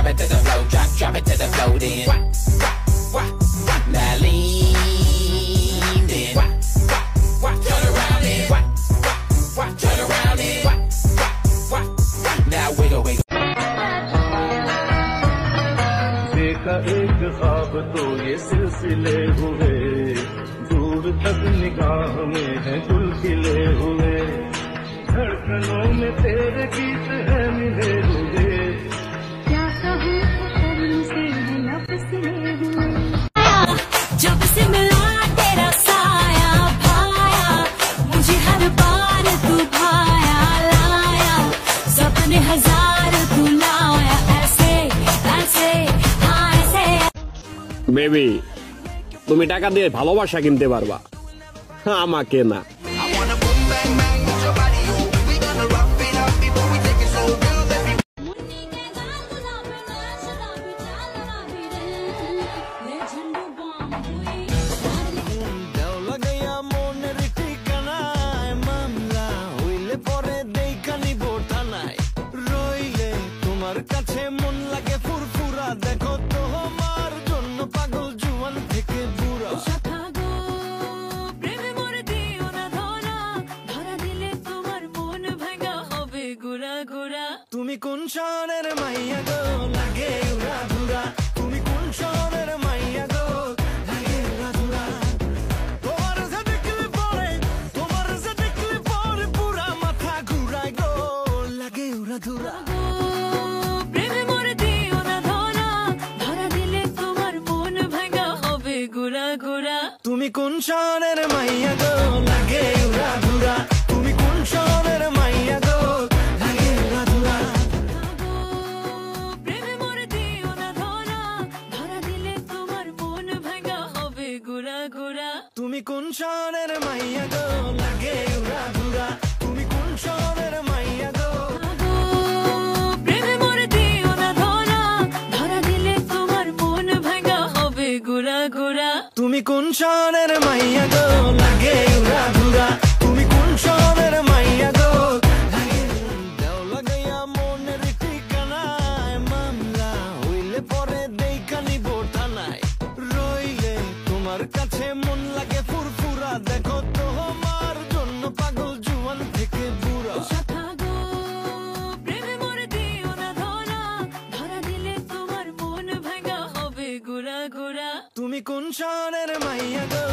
drop it to the flow, drop it to the flow, then. Now lean, then. Turn around, then. Turn around, then. Now wiggle, wiggle. देखा एक ख्वाब तो ये सिलसिले हुए, दूर तक निगाह में है गुल खिले हुए, धड़कनों में तेरे गीत है मिले हुए। क्या कहूँ तुमसे है लब सिले हुए, जब से मिला तेरा साया भाया, मुझे हर बार तू भाया लाया, सपने हजार तू लाया, ऐसे ऐसे हाँ ऐसे। বেবি তুমি টাকা দিয়ে ভালোবাসা কিনতে পারবা, আমাকে না। তুমি কোন শহরের মাইয়া গো লাগে উড়া ধুরা, তুমি কোন শহরের মাইয়া গো লাগে উড়া ধুরা, তোমার যে দেখলে পরে পুরা মাথা ঘুরায় গো লাগে উড়া ধুরা। প্রেমে মরে দিও না ধরা, ধরা দিলে তোমার মন ভাঙা হবে গুড়া গুড়া। তুমি কোন শহরের মাইয়া গো লাগে উড়া ধুরা, তুমি কোন শহরের মাইয়া গো লাগে উড়া ধুরা। তুমি কোন শহরের মাইয়া গো লাগে উড়া ধুরা, তুমি কোন শহরের মাইয়া গো। প্রেমে মরে দিও না ধরা, ধরা দিলে তোমার মন ভাঙা হবে গুড়া গুড়া। তুমি কোন শহরের মাইয়া গো লাগে উড়া ধুরা, তুমি কোন শহরের মাইয়া গো লাগে দাও লাগাইয়া মনের ঠিকানায়, মামলা হইলে পরে দেখা নিব থানায়, রইলে তোমার কাছে মন লাগে ফুরফুরা, দেখো তোমার জন্য পাগল জুয়ান থেকে বুড়া। প্রেমে মরে দিও না ধরা, ধরা দিলে তোমার মন ভাঙা হবে গুড়া গুড়া। তুমি কোন শহরের মাইয়া গো